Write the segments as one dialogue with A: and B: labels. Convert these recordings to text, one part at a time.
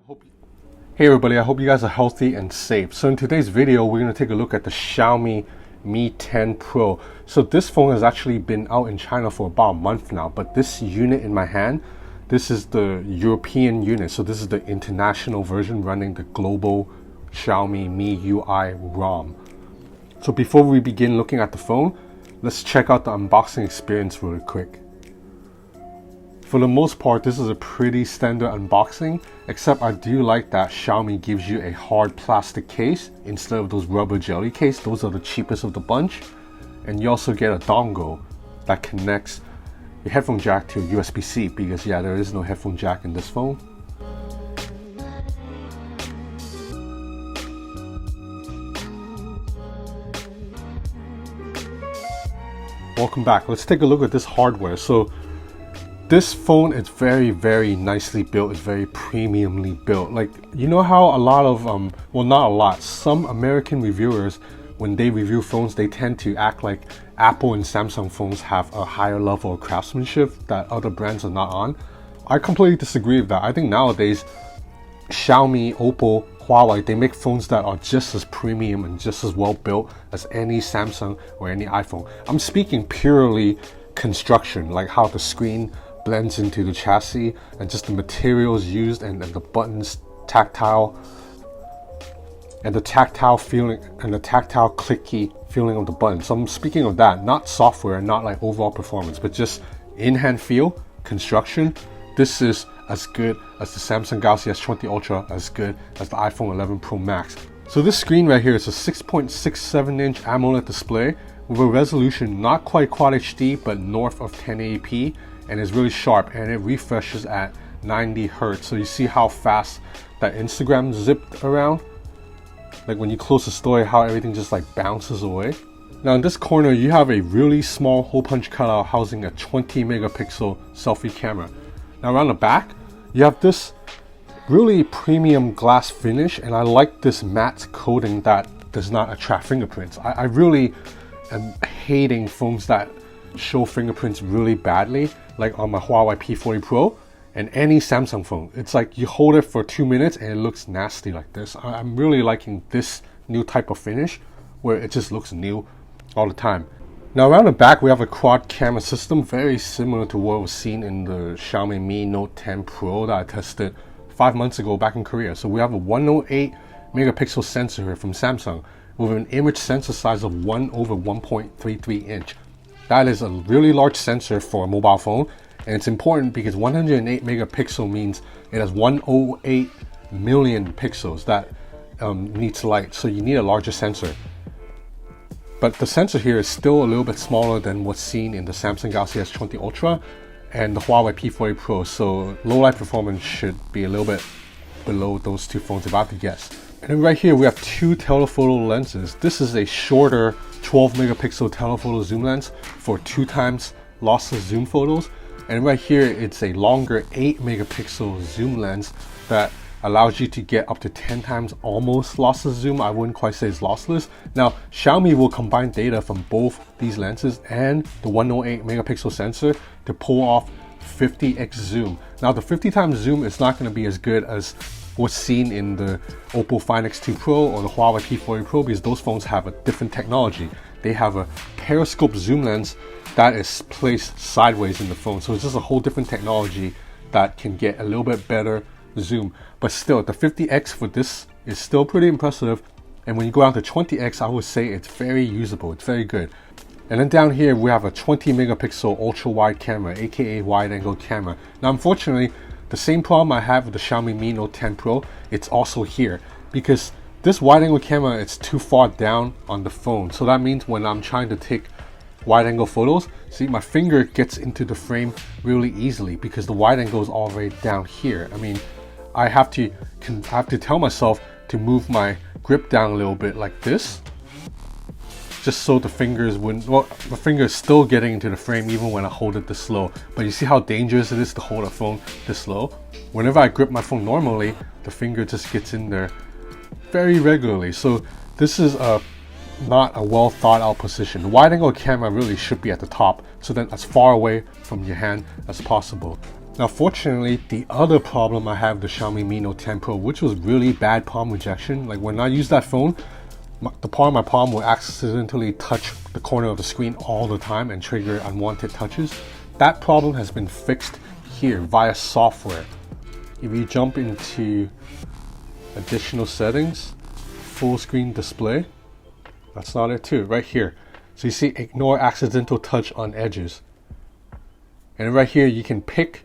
A: Hey everybody, I hope you guys are healthy and safe. So in today's video, we're going to take a look at the Xiaomi Mi 10 Pro. So this phone has actually been out in China for about a month now, but this unit in my hand, this is the European unit. So this is the international version running the global Xiaomi MIUI ROM. So before we begin looking at the phone, let's check out the unboxing experience really quick. For the most part, this is a pretty standard unboxing, except I do like that Xiaomi gives you a hard plastic case instead of those rubber jelly case. Those are the cheapest of the bunch. And you also get a dongle that connects your headphone jack to a USB-C, because yeah, there is no headphone jack in this phone. Welcome back. Let's take a look at this hardware. So this phone is very nicely built. It's very premiumly built. Like, you know how a lot of well, not a lot, some American reviewers, when they review phones, they tend to act like Apple and Samsung phones have a higher level of craftsmanship that other brands are not on. I completely disagree with that. I think nowadays Xiaomi, Oppo, Huawei, they make phones that are just as premium and just as well built as any Samsung or any iPhone. I'm speaking purely construction, like how the screen blends into the chassis and just the materials used and the buttons, tactile, and the tactile feeling and the tactile clicky feeling of the button. So I'm speaking of that, not software, not like overall performance, but just in-hand feel, construction. This is as good as the Samsung Galaxy S20 Ultra, as good as the iPhone 11 Pro Max. So this screen right here is a 6.67-inch AMOLED display with a resolution not quite Quad HD, but north of 1080p, and is really sharp, and it refreshes at 90 Hertz. So you see how fast that Instagram zipped around? Like when you close the story, how everything just like bounces away. Now in this corner, you have a really small hole punch cutout housing a 20 megapixel selfie camera. Now around the back, you have this really premium glass finish, and I like this matte coating that does not attract fingerprints. I really am hating phones that show fingerprints really badly, like on my Huawei P40 Pro and any Samsung phone. It's like you hold it for 2 minutes and it looks nasty like this. I'm really liking this new type of finish where it just looks new all the time. Now around the back, we have a quad camera system, very similar to what was seen in the Xiaomi Mi Note 10 Pro that I tested 5 months ago back in Korea. So we have a 108 megapixel sensor here from Samsung with an image sensor size of 1/1.33 inch. That is a really large sensor for a mobile phone, and it's important because 108 megapixel means it has 108 million pixels that needs light, so you need a larger sensor. But the sensor here is still a little bit smaller than what's seen in the Samsung Galaxy S20 Ultra and the Huawei P40 Pro, so low light performance should be a little bit below those two phones if I have to guess. And then right here we have two telephoto lenses. This is a shorter 12 megapixel telephoto zoom lens for 2 times lossless zoom photos, and right here it's a longer 8 megapixel zoom lens that allows you to get up to 10 times almost lossless zoom. I wouldn't quite say it's lossless. Now Xiaomi will combine data from both these lenses and the 108 megapixel sensor to pull off 50x zoom. Now the 50 times zoom is not going to be as good as what's seen in the Oppo Find X2 Pro or the Huawei P40 Pro, because those phones have a different technology. They have a periscope zoom lens that is placed sideways in the phone, so it's just a whole different technology that can get a little bit better zoom. But still, the 50x for this is still pretty impressive, and when you go down to 20x, I would say it's very usable, it's very good. And then down here we have a 20 megapixel ultra wide camera, aka wide angle camera. Now unfortunately, the same problem I have with the Xiaomi Mi Note 10 Pro, it's also here, because this wide angle camera, it's too far down on the phone. So that means when I'm trying to take wide angle photos, see, my finger gets into the frame really easily because the wide angle is already down here. I mean, I have to tell myself to move my grip down a little bit like this, just so the fingers wouldn't, well, my finger is still getting into the frame even when I hold it this slow. But you see how dangerous it is to hold a phone this slow? Whenever I grip my phone normally, the finger just gets in there very regularly. So this is not a well thought out position. The wide angle camera really should be at the top, so then as far away from your hand as possible. Now fortunately, the other problem I have with the Xiaomi Mi Note 10 Pro, which was really bad palm rejection, like when I use that phone, the part of my palm will accidentally touch the corner of the screen all the time and trigger unwanted touches. That problem has been fixed here via software. If you jump into additional settings, full screen display, that's not it too, right here. So you see ignore accidental touch on edges. And right here you can pick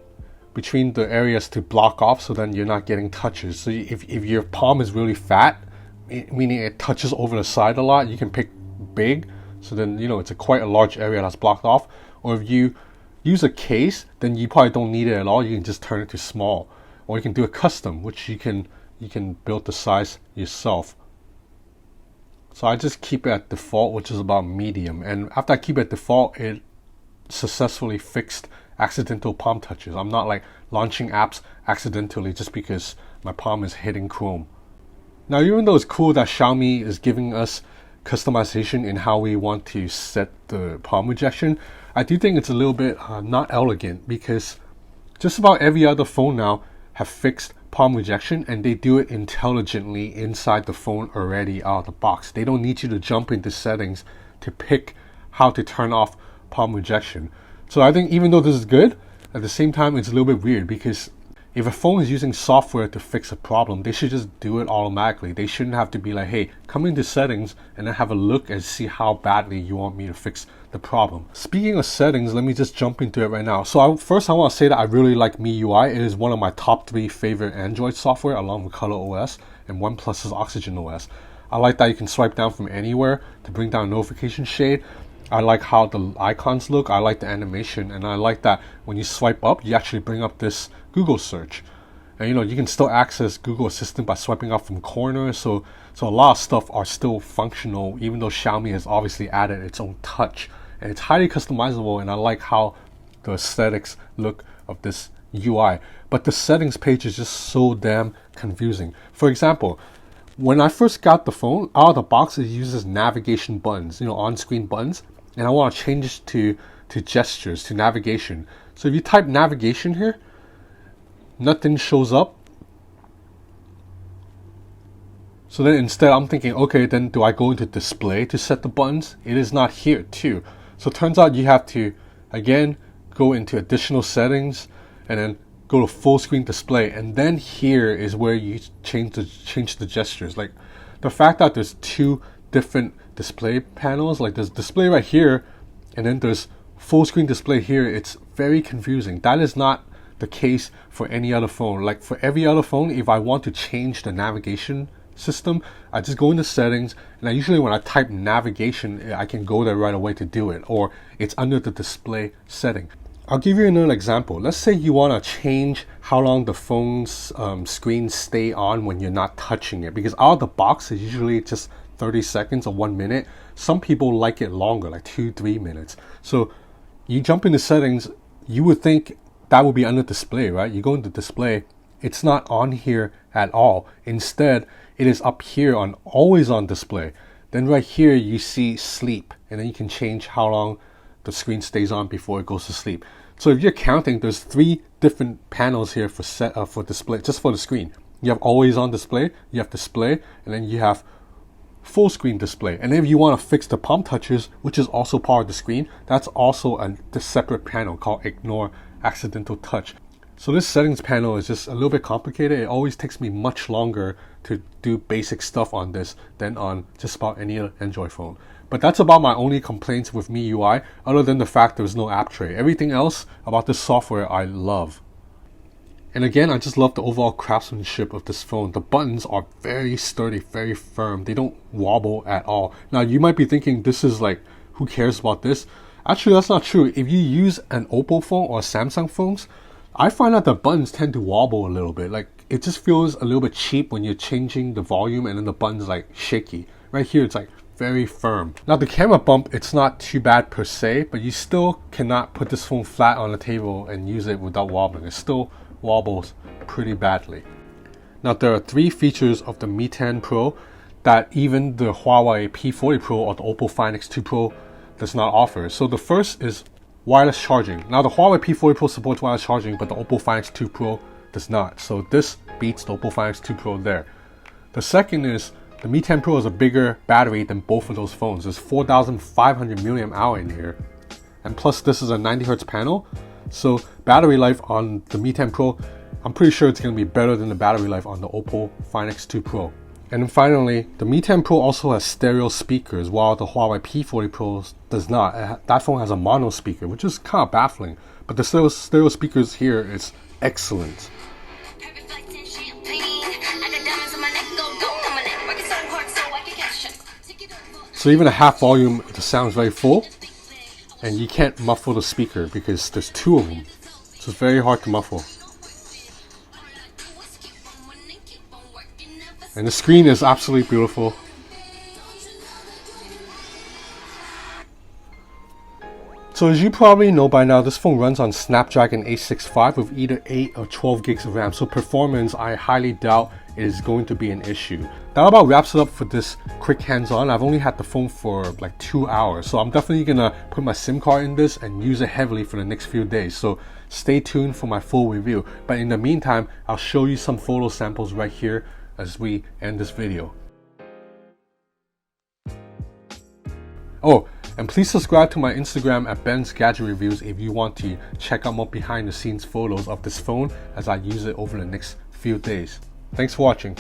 A: between the areas to block off so then you're not getting touches. So if your palm is really fat, meaning it touches over the side a lot, you can pick big, so then you know it's quite a large area that's blocked off. Or if you use a case, then you probably don't need it at all, you can just turn it to small. Or you can do a custom, which you can build the size yourself. So I just keep it at default, which is about medium, and after I keep it at default, it successfully fixed accidental palm touches. I'm not like launching apps accidentally just because my palm is hitting Chrome. Now, even though it's cool that Xiaomi is giving us customization in how we want to set the palm rejection, I do think it's a little bit not elegant, because just about every other phone now have fixed palm rejection, and they do it intelligently inside the phone already out of the box. They don't need you to jump into settings to pick how to turn off palm rejection. So I think even though this is good, at the same time it's a little bit weird, because if a phone is using software to fix a problem, they should just do it automatically. They shouldn't have to be like, hey, come into settings and then have a look and see how badly you want me to fix the problem. Speaking of settings, let me just jump into it right now. So first I want to say that I really like MIUI. It is one of my top 3 favorite Android software, along with ColorOS and OnePlus's Oxygen OS. I like that you can swipe down from anywhere to bring down notification shade. I like how the icons look, I like the animation, and I like that when you swipe up, you actually bring up this Google search. And you know, you can still access Google Assistant by swiping up from corners, so a lot of stuff are still functional, even though Xiaomi has obviously added its own touch. And it's highly customizable, and I like how the aesthetics look of this UI. But the settings page is just so damn confusing. For example, when I first got the phone, out of the box it uses navigation buttons, you know, on-screen buttons. And I want to change it to gestures, to navigation. So if you type navigation here, nothing shows up. So then instead I'm thinking, okay, then do I go into display to set the buttons? It is not here too. So it turns out you have to, again, go into additional settings and then go to full screen display. And then here is where you change the gestures. Like the fact that there's 2 different display panels, like there's display right here and then there's full screen display here, it's very confusing. That is not the case for any other phone. Like for every other phone, if I want to change the navigation system, I just go into settings, and I usually when I type navigation, I can go there right away to do it, or it's under the display setting. I'll give you another example. Let's say you want to change how long the phone's screen stay on when you're not touching it, because out of the box it's usually just 30 seconds or 1 minute. Some people like it longer, like 2-3 minutes. So you jump into settings, you would think that would be under display, right? You go into display, it's not on here at all. Instead, it is up here on always on display. Then right here you see sleep, and then you can change how long the screen stays on before it goes to sleep. So if you're counting, there's 3 different panels here for display, just for the screen. You have always on display, you have display, and then you have full screen display. And if you want to fix the palm touches, which is also part of the screen, that's also a separate panel called ignore accidental touch. So this settings panel is just a little bit complicated. It always takes me much longer to do basic stuff on this than on just about any other Android phone. But that's about my only complaints with MIUI, other than the fact there's no app tray. Everything else about this software I love. And again, I just love the overall craftsmanship of this phone. The buttons are very sturdy, very firm. They don't wobble at all. Now, you might be thinking this is like, who cares about this? Actually, that's not true. If you use an Oppo phone or Samsung phones, I find that the buttons tend to wobble a little bit. Like, it just feels a little bit cheap when you're changing the volume and then the button's like shaky. Right here, it's like very firm. Now, the camera bump, it's not too bad per se, but you still cannot put this phone flat on the table and use it without wobbling. It still wobbles pretty badly. Now, there are 3 features of the Mi 10 Pro that even the Huawei P40 Pro or the Oppo Find X2 Pro does not offer. So the first is wireless charging. Now the Huawei P40 Pro supports wireless charging, but the Oppo Find X2 Pro does not. So this beats the Oppo Find X2 Pro there. The second is the Mi 10 Pro has a bigger battery than both of those phones. There's 4,500 mAh in here. And plus this is a 90Hz panel. So battery life on the Mi 10 Pro, I'm pretty sure it's going to be better than the battery life on the Oppo Find X2 Pro. And then finally, the Mi 10 Pro also has stereo speakers, while the Huawei P40 Pro does not. That phone has a mono speaker, which is kind of baffling. But the stereo speakers here is excellent. So even at half volume, the sound is very full, and you can't muffle the speaker because there's two of them. So it's very hard to muffle. And the screen is absolutely beautiful. So as you probably know by now, this phone runs on Snapdragon 865 with either 8 or 12 gigs of RAM. So performance, I highly doubt is going to be an issue. That about wraps it up for this quick hands-on. I've only had the phone for like 2 hours. So I'm definitely gonna put my SIM card in this and use it heavily for the next few days. So stay tuned for my full review. But in the meantime, I'll show you some photo samples right here as we end this video. Oh, and please subscribe to my Instagram at Ben's Gadget Reviews if you want to check out more behind the scenes photos of this phone as I use it over the next few days. Thanks for watching.